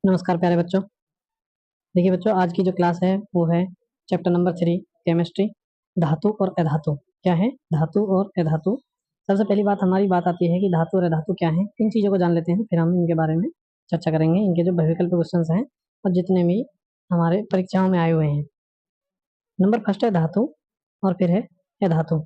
नमस्कार प्यारे बच्चों। देखिए बच्चों, आज की जो क्लास है वो है चैप्टर नंबर 3 केमिस्ट्री, धातु और अधातु। क्या है धातु और अधातु? सबसे पहली बात हमारी बात आती है कि धातु और अधातु क्या है। इन चीज़ों को जान लेते हैं, फिर हम इनके बारे में चर्चा करेंगे। इनके जो वैकल्पिक क्वेश्चंस हैं और जितने भी हमारे परीक्षाओं में आए हुए हैं। नंबर फर्स्ट है धातु और फिर है अधातु।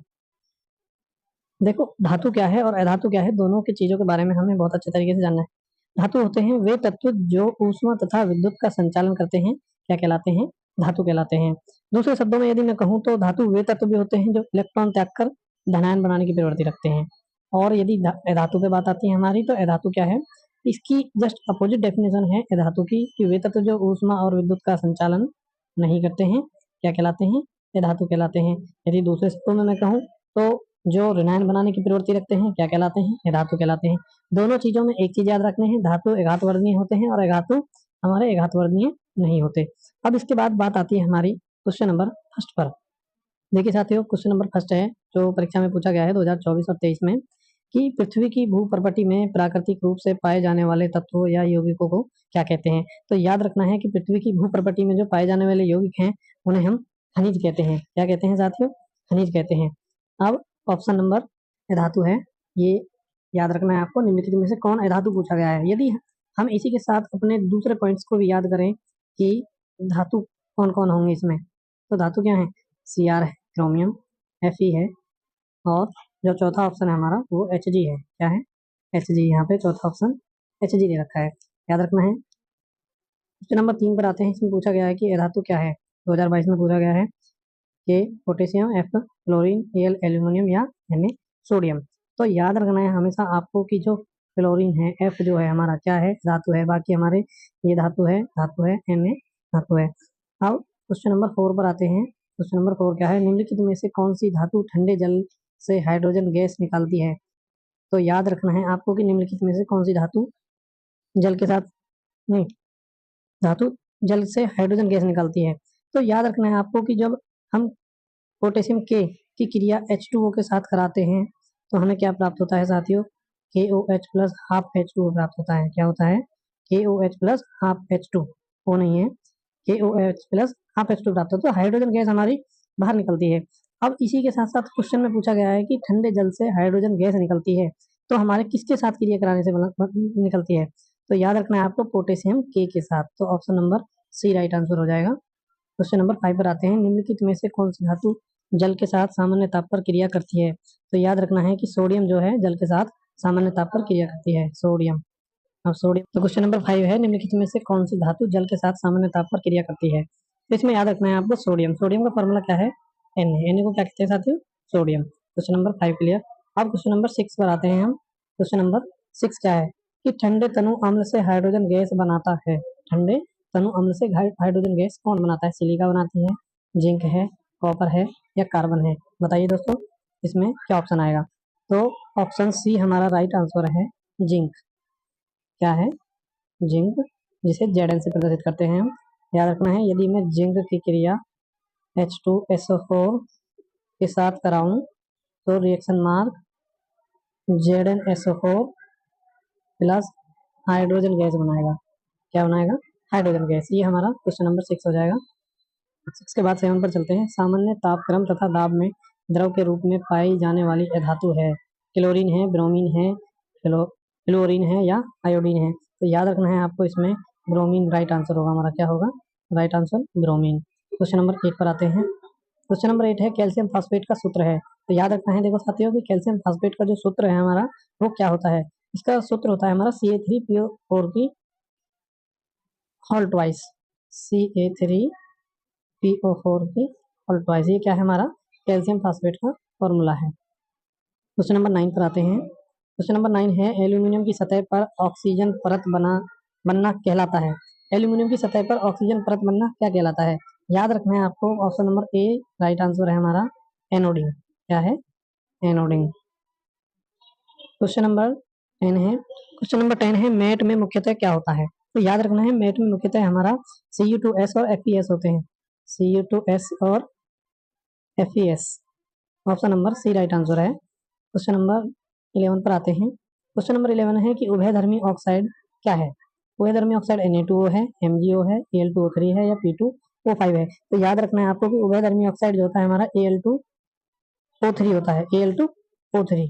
देखो, धातु क्या है और अधातु क्या है, दोनों की चीज़ों के बारे में हमें बहुत अच्छे तरीके से जानना है। धातु होते हैं वे तत्व जो ऊष्मा तथा विद्युत का संचालन करते हैं। क्या कहलाते हैं? धातु कहलाते हैं। दूसरे शब्दों में यदि मैं कहूँ तो धातु वे तत्व भी होते हैं जो इलेक्ट्रॉन त्याग कर धनायन बनाने की प्रवृत्ति रखते हैं। और यदि अधातु पे बात आती है हमारी, तो अधातु क्या है? इसकी जस्ट अपोजिट डेफिनेशन है अधातु की, कि वे तत्व जो ऊष्मा और विद्युत का संचालन नहीं करते हैं। क्या कहलाते हैं? अधातु कहलाते हैं। यदि दूसरे शब्दों में मैं कहूँ तो जो ऋणायन बनाने की प्रवृत्ति रखते हैं, क्या कहलाते हैं? अधातु कहलाते हैं। दोनों चीजों में एक चीज याद रखने हैं, धातु एघातवर्णीय होते हैं और अधातु हमारे एघातवर्णीय नहीं होते। अब इसके बाद बात आती है हमारी क्वेश्चन नंबर फर्स्ट पर। देखिए साथियों, क्वेश्चन नंबर फर्स्ट है जो परीक्षा में पूछा गया है 2024 और 23 में, कि पृथ्वी की भूप्रपटी में प्राकृतिक रूप से पाए जाने वाले तत्वों या यौगिकों को क्या कहते हैं। तो याद रखना है कि पृथ्वी की भूप्रपटी में जो पाए जाने वाले यौगिक हैं उन्हें हम खनिज कहते हैं। क्या कहते हैं साथियों? खनिज कहते हैं। अब ऑप्शन नंबर अधातु है, ये याद रखना है आपको। निम्नलिखित में से कौन अधातु पूछा गया है। यदि हम इसी के साथ अपने दूसरे पॉइंट्स को भी याद करें कि धातु कौन कौन होंगे इसमें, तो धातु क्या है? Cr है, क्रोमियम, Fe है, और जो चौथा ऑप्शन है हमारा वो Hg है। क्या है? Hg। यहाँ पे चौथा ऑप्शन Hg दे रखा है, याद रखना है। क्वेश्चन नंबर 3 पर आते हैं। इसमें पूछा गया है कि अधातु क्या है। 2022 में पूछा गया है कि potassium, F chlorine, Al aluminium या Na सोडियम। तो याद रखना है हमेशा आपको कि जो क्लोरीन है, F जो है हमारा क्या है? धातु है। बाकी हमारे ये धातु है Na धातु है। अब क्वेश्चन नंबर 4 पर आते हैं। क्वेश्चन नंबर 4 क्या है? निम्नलिखित में से कौन सी धातु ठंडे जल से हाइड्रोजन गैस निकालती है। तो याद रखना है आपको कि निम्नलिखित में से कौन सी धातु जल के साथ नहीं, धातु जल से हाइड्रोजन गैस निकालती है। तो याद रखना है आपको कि जब हम पोटेशियम के की क्रिया H2O के साथ कराते हैं तो हमें क्या प्राप्त होता है साथियों? KOH प्लस हाफ H2O प्राप्त होता है। क्या होता है? KOH plus half H2 O नहीं है, KOH प्लस हाफ H2 प्राप्त होता है। तो हाइड्रोजन गैस हमारी बाहर निकलती है। अब इसी के साथ साथ क्वेश्चन में पूछा गया है कि ठंडे जल से हाइड्रोजन गैस निकलती है, तो हमारे किसके साथ क्रिया कराने से निकलती है। तो याद रखना है आपको पोटेशियम के साथ। तो option number C right answer हो जाएगा। क्वेश्चन नंबर 5 पर आते हैं। निम्नलिखित में से कौन सी धातु जल के साथ सामान्य ताप पर क्रिया करती है। तो याद रखना है कि सोडियम जो है जल के साथ सामान्य ताप पर क्रिया करती है, सोडियम। अब सोडियम, तो क्वेश्चन नंबर 5 है, निम्नलिखित में से कौन सी धातु जल के साथ सामान्य ताप पर क्रिया करती है। तो इसमें याद रखना है आपको सोडियम। सोडियम का फॉर्मूला क्या है? Na को क्या कहते हैं साथियों? सोडियम। Question number 5 clear. अब क्वेश्चन नंबर 6 पर आते हैं हम। क्वेश्चन नंबर 6 क्या है? कि ठंडे तनु अम्ल से हाइड्रोजन गैस बनाता है। ठंडे तनु अम्ल से हाइड्रोजन गैस कौन बनाता है? सिलिका बनाती है, जिंक है, कॉपर है या कार्बन है। बताइए दोस्तों, इसमें क्या ऑप्शन आएगा। तो ऑप्शन सी हमारा राइट आंसर है, जिंक। क्या है? जिंक, जिसे Zn से प्रदर्शित करते हैं हम। याद रखना है, यदि मैं जिंक की क्रिया H2SO4 के साथ कराऊं तो reaction mark ZnSO4 plus hydrogen gas बनाएगा। क्या बनाएगा? Hydrogen gas. ये हमारा क्वेश्चन नंबर 6 हो जाएगा। 6 के बाद 7 पर चलते हैं। सामान्य तापक्रम तथा दाब में द्रव के रूप में पाई जाने वाली अधातु है। क्लोरीन है, ब्रोमीन है, फ्लोरीन है या आयोडीन है। तो याद रखना है आपको, इसमें ब्रोमीन राइट आंसर होगा हमारा। क्या होगा right answer? Bromine. Question number 8 पर आते हैं। क्वेश्चन नंबर 8 है, कैल्शियम फास्फेट का सूत्र है। तो याद रखना है, देखो साथियों, कि कैल्शियम फास्फेट का जो सूत्र है हमारा वो क्या होता है। इसका सूत्र होता है हमारा CA3PO4 की होल ट्वाइस, CA3PO4 की होल ट्वाइस। ये क्या है? हमारा कैल्शियम फास्फेट का फॉर्मूला है। क्वेश्चन नंबर 9 पर आते हैं। क्वेश्चन नंबर 9 है, एल्यूमिनियम की सतह पर ऑक्सीजन परत बनना कहलाता है। एल्यूमिनियम की सतह पर ऑक्सीजन परत बनना क्या कहलाता है। याद रखना है आपको, option number A right answer है हमारा, एनोडिंग। क्या है? एनोडिंग। क्वेश्चन नंबर 10 है। क्वेश्चन नंबर 10 है, मेट में मुख्यतः क्या होता है। तो याद रखना है, मेट में मुख्यतः हमारा Cu2S और FeS होते हैं। Cu2S और FeS। Option number C right answer है। क्वेश्चन नंबर 11 पर आते हैं। क्वेश्चन नंबर 11 है कि उभयधर्मी ऑक्साइड क्या है। उभयधर्मी ऑक्साइड Na2O है, MgO है, Al2O3 है या P2O5 है। तो याद रखना है आपको कि उभयधर्मी ऑक्साइड जो होता है हमारा Al2O3 होता है, Al2O3,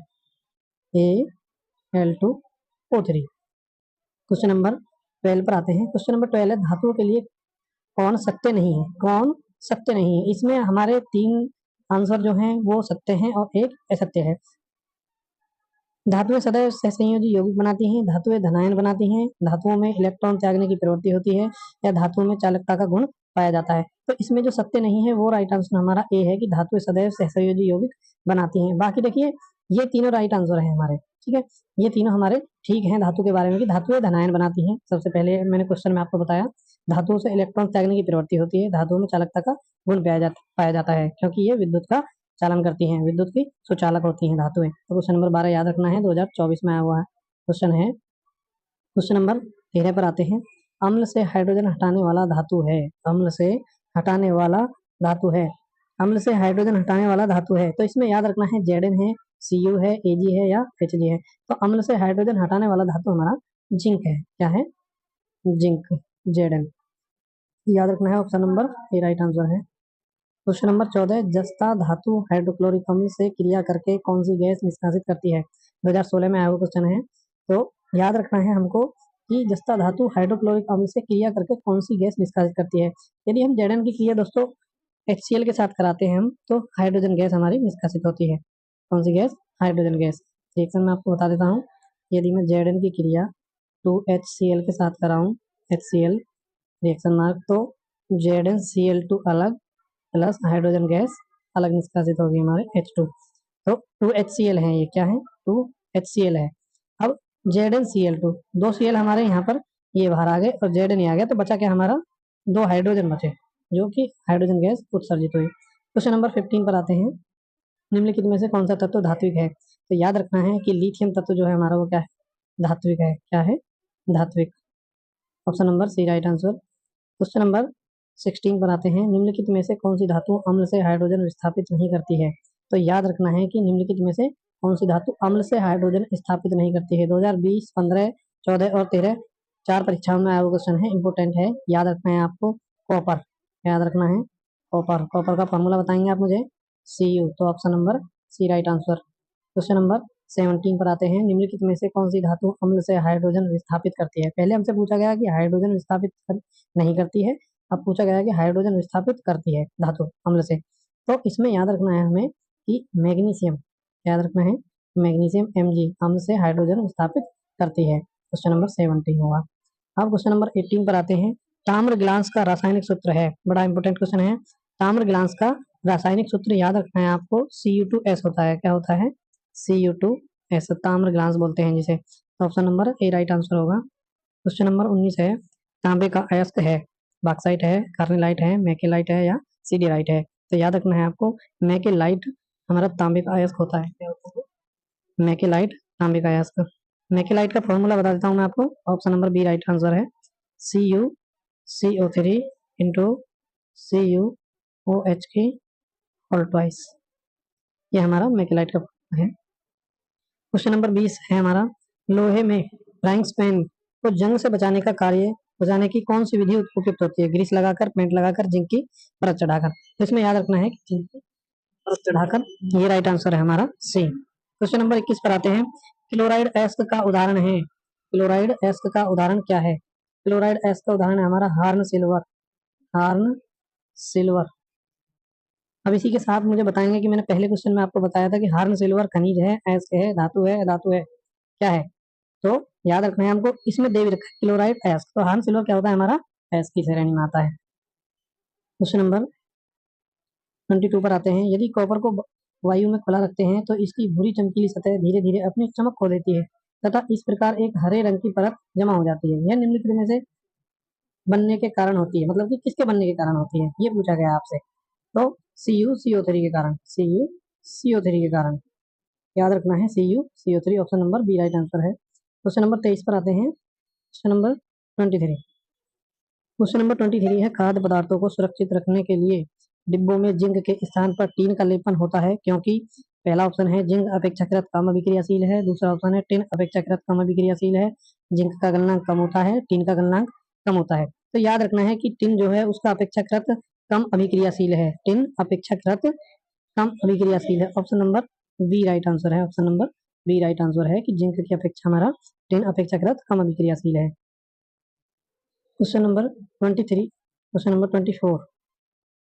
Al2O3। क्वेश्चन नंबर 12 पर आते हैं। क्वेश्चन नंबर 12 है धातुओं के लिए कौन सत्य नहीं है, कौन सत्य नहीं है। इसमें हमारे 3 आंसर जो हैं वो सत्य हैं और एक असत्य है। धातुएं सदैव सहसंयोजी यौगिक बनाती हैं, धातुएं धनायन बनाती हैं, धातुओं में इलेक्ट्रॉन त्यागने की प्रवृत्ति होती है या धातुओं में चालकता का गुण पाया जाता है। तो इसमें जो सत्य नहीं है वो राइट आंसर हमारा ए है कि धातुएं सदैव सहसंयोजी यौगिक बनाती हैं। बाकी देखिए ये तीनों राइट आंसर है हमारे, ठीक है, ये तीनों हमारे ठीक हैं धातु के बारे में कि धातुएं धनायन बनाती हैं। सबसे पहले मैंने क्वेश्चन में आपको बताया धातुओं से इलेक्ट्रॉन त्यागने की प्रवृत्ति होती है, धातुओं में चालकता का गुण पाया जाता है क्योंकि ये विद्युत का चालन करती हैं, विद्युत की सुचालक होती हैं धातुएं। तो क्वेश्चन नंबर 12 याद रखना है, 2024 में आया हुआ है क्वेश्चन है। क्वेश्चन नंबर 13 पर आते हैं। अम्ल से हाइड्रोजन हटाने वाला धातु है, अम्ल से हटाने वाला धातु है, अम्ल से हाइड्रोजन हटाने वाला धातु है। तो इसमें याद रखना है Zn है, Cu है, Ag है या Hg है। तो अम्ल से हाइड्रोजन हटाने वाला धातु हमारा जिंक है। क्या है? Zinc, Zn। याद रखना है, option number A right answer है। क्वेश्चन नंबर 14 जस्ता धातु हाइड्रोक्लोरिक अम्ल से क्रिया करके कौन सी गैस निष्कासित करती है। 2016 में आया हुआ क्वेश्चन है। तो याद रखना है हमको कि जस्ता धातु हाइड्रोक्लोरिक अम्ल से क्रिया करके कौन सी गैस निष्कासित करती है। यदि हम Zn की क्रिया दोस्तों HCl के साथ कराते हैं हम तो हाइड्रोजन गैस हमारी निष्कासित होती है। कौन सी गैस? Hydrogen gas. रिएक्शन में आपको बता देता हूँ, यदि मैं Zn की क्रिया 2HCl के साथ कराऊँ, HCl रिएक्शन मार्क, तो ZnCl2 अलग प्लस हाइड्रोजन गैस अलग निष्कासित होगी हमारे H2। तो 2HCl है, ये क्या है? 2HCl है। अब ZnCl2, 2 Cl हमारे यहाँ पर ये बाहर आ गए और Zn आ गया, तो बचा क्या हमारा? 2 हाइड्रोजन बचे जो कि हाइड्रोजन गैस उत्सर्जित हुई। क्वेश्चन नंबर 15 पर आते हैं। निम्नलिखित में से कौन सा तत्व धात्विक है। तो याद रखना है कि लिथियम तत्व जो है हमारा वो क्या है? धात्विक है। क्या है? धात्विक। Option number C right answer. Question number 16 पर आते हैं। निम्नलिखित में से कौन सी धातु अम्ल से हाइड्रोजन विस्थापित नहीं करती है। तो याद रखना है कि निम्नलिखित में से कौन सी धातु अम्ल से हाइड्रोजन स्थापित नहीं करती है। 2020, 15, 14 और 13 4 परीक्षाओं में आया हुआ क्वेश्चन है, इंपोर्टेंट है, याद रखना है आपको। कॉपर, याद रखना है कॉपर। कॉपर का फॉर्मूला बताएंगे आप मुझे, Cu। तो option number C right answer. Question number 17 पर आते हैं। निम्नलिखित में से कौन सी धातु अम्ल से हाइड्रोजन विस्थापित करती है। पहले हमसे पूछा गया कि हाइड्रोजन विस्थापित नहीं करती है, अब पूछा गया है कि हाइड्रोजन विस्थापित करती है धातु अम्ल से। तो इसमें याद रखना है हमें कि मैग्नीशियम, याद रखना है मैग्नीशियम Mg अम्ल से हाइड्रोजन विस्थापित करती है। क्वेश्चन नंबर 17 होगा। अब क्वेश्चन नंबर 18 पर आते हैं। ताम्र ग्लास का रासायनिक सूत्र है, बड़ा इंपॉर्टेंट क्वेश्चन है। ताम्र ग्लास का रासायनिक सूत्र याद रखना है आपको, Cu2S होता है। क्या होता है? Cu2S, ताम्र ग्लास बोलते हैं जिसे। तो option number A right answer होगा। क्वेश्चन नंबर 19 है। तांबे का अयस्क है, बॉक्साइट है, कार्नेलाइट है, मैकेलाइट है या सीडीराइट है। तो याद रखना है आपको मैकेलाइट हमारा तांबे का अयस्क होता है। क्या होता है? मैकेलाइट तांबे का अयस्क। मैकेलाइट का फॉर्मूला बता देता हूँ मैं आपको, option number B right answer है। CuCO3 इंटू CuOH की और ट्वाइस, ये हमारा मैकेलाइट का है। क्वेश्चन नंबर 20 है हमारा। लोहे में फ्राइंग पैन को जंग से बचाने की कौन सी विधि उपयुक्त होती है। ग्रीस लगाकर, पेंट लगाकर, जिंक की परत चढ़ाकर। तो इसमें याद रखना है कि जिंक की परत चढ़ाकर, ये राइट आंसर है हमारा सी। क्वेश्चन नंबर 21 पर आते हैं। क्लोराइड एस्क का उदाहरण है, क्लोराइड एस्क का उदाहरण क्या है। क्लोराइड एस्क का उदाहरण है हमारा हार्न सिल्वर, हार्न सिल्वर। अब इसी के साथ मुझे बताएंगे कि मैंने पहले क्वेश्चन में आपको बताया था कि हार्न सिल्वर खनिज है, एस्क है, धातु है, धातु है, क्या है। तो याद रखना है हमको, इसमें दे भी रखा है क्लोराइड एस्क, तो हार्न सिल्वर क्या होता है हमारा? एस्क की श्रेणी में आता है। क्वेश्चन नंबर 22 पर आते हैं। यदि कॉपर को वायु में खुला रखते हैं तो इसकी भूरी चमकीली सतह धीरे धीरे अपनी चमक खो देती है तथा इस प्रकार एक हरे रंग की परत जमा हो जाती है। यह निम्नलिखित में से बनने के कारण होती है, मतलब कि किसके बनने के कारण होती है, ये पूछा गया आपसे। तो CuCO3 के कारण, CuCO3 के कारण। याद रखना है CuCO3, option number B right answer है। क्वेश्चन नंबर 23 पर आते हैं। क्वेश्चन नंबर 23, क्वेश्चन नंबर 23 है। खाद्य पदार्थों को सुरक्षित रखने के लिए डिब्बों में जिंक के स्थान पर टीन का लेपन होता है क्योंकि पहला ऑप्शन है जिंक अपेक्षाकृत कम अभिक्रियाशील है, दूसरा ऑप्शन है टिन अपेक्षाकृत कम अभिक्रियाशील है, जिंक का गलनांक कम होता है, टिन का गलनांक कम होता है। तो याद रखना है कि टिन जो है उसका अपेक्षाकृत कम अभिक्रियाशील है, टिन अपेक्षाकृत कम अभिक्रियाशील है। Option number B right answer है, option number B right answer है कि जिंक की अपेक्षा हमारा टिन अपेक्षाकृत कम अभिक्रियाशील है। क्वेश्चन नंबर 23, क्वेश्चन नंबर 24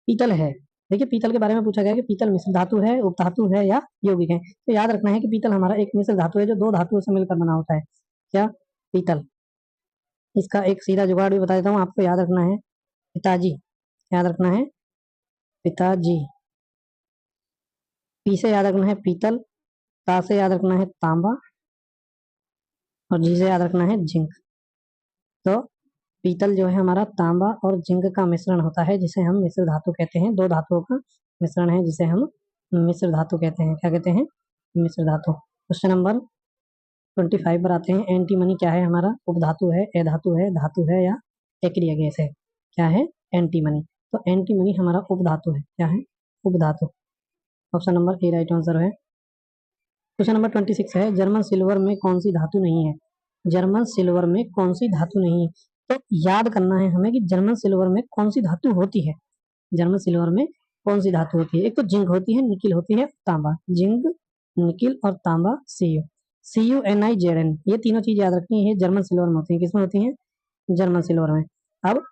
पीतल है। देखिए पीतल के बारे में पूछा गया कि पीतल मिश्र धातु है, उपधातु है या यौगिक है। तो याद रखना है कि पीतल हमारा एक मिश्र धातु है जो दो धातुओं से मिलकर बना होता है। क्या? पीतल। इसका एक सीधा जुगाड़ भी बता देता हूँ आपको, याद रखना है पिताजी, याद रखना है पिताजी। पी से याद रखना है पीतल, ता से याद रखना है तांबा और जी से याद रखना है जिंक। तो पीतल जो है हमारा तांबा और जिंक का मिश्रण होता है जिसे हम मिश्र धातु कहते हैं। दो धातुओं का मिश्रण है जिसे हम मिश्र धातु कहते हैं। क्या कहते हैं? मिश्र धातु। क्वेश्चन नंबर 25 पर आते हैं। एंटीमनी क्या है हमारा? उपधातु है, अधातु है, धातु है या एक्रिय गैस है? क्या है? एंटीमनी। तो एंटीमनी हमारा उपधातु है। क्या है? उपधातु। Option number A right answer है। क्वेश्चन नंबर 26 है, जर्मन सिल्वर में कौन सी धातु नहीं है? जर्मन सिल्वर में कौन सी धातु नहीं है? तो याद करना है हमें कि जर्मन सिल्वर में कौन सी धातु होती है। जर्मन सिल्वर में कौन सी धातु होती है? एक तो जिंक होती है, निकिल होती है, तांबा। जिंक, निकिल और तांबा, CuNiZn, ये तीनों चीज याद रखनी है। जर्मन सिल्वर में होती है। किसमें होती है? जर्मन सिल्वर में। अब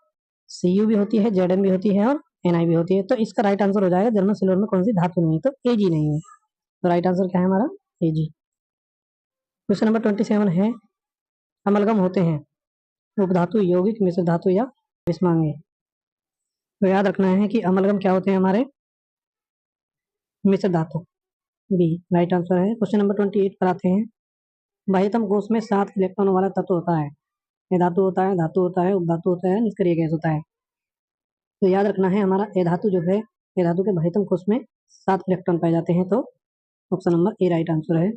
Cu भी होती है, Zn भी होती है और Ni भी होती है। तो इसका राइट आंसर हो जाएगा जर्मन सिल्वर में कौन सी धातु नहीं है? तो Ag नहीं है। तो राइट आंसर क्या है हमारा? Ag। क्वेश्चन नंबर 27 है, अमलगम होते हैं उपधातु, यौगिक, मिश्र धातु या विषमांगी। तो याद रखना है कि अमलगम क्या होते हैं हमारे? मिश्र धातु, बी राइट आंसर है। क्वेश्चन नंबर 28 पर आते हैं। बाह्यतम कोश में 7 इलेक्ट्रॉन वाला तत्व होता है। धातु होता है, धातु होता है, उपधातु होता है, निष्क्रिय गैस होता है। तो याद रखना है हमारा ए धातु जो है, ए धातु के बाह्यतम कोश में 7 इलेक्ट्रॉन पाए जाते हैं। तो option number A right answer है,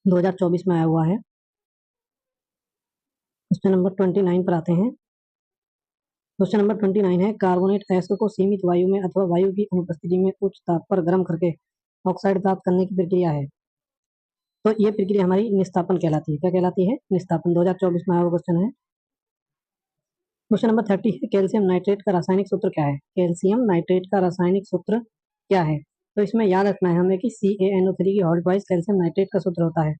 2024 में आया हुआ है। क्वेश्चन नंबर 29 पर आते हैं। क्वेश्चन नंबर 29 है, कार्बोनेट एसिड को सीमित वायु में अथवा वायु की अनुपस्थिति में उच्च ताप पर गर्म करके ऑक्साइड प्राप्त करने की प्रक्रिया है। तो ये प्रक्रिया हमारी निस्तापन कहलाती है। क्या कहलाती है? निस्तापन। 2024 में आया हुआ क्वेश्चन है। क्वेश्चन नंबर 30 है, कैल्शियम नाइट्रेट का रासायनिक सूत्र क्या है? कैल्शियम नाइट्रेट का रासायनिक सूत्र क्या है? तो इसमें याद रखना है हमें कि CaNO3 की होल ट्वाइस कैल्शियम नाइट्रेट का सूत्र होता है।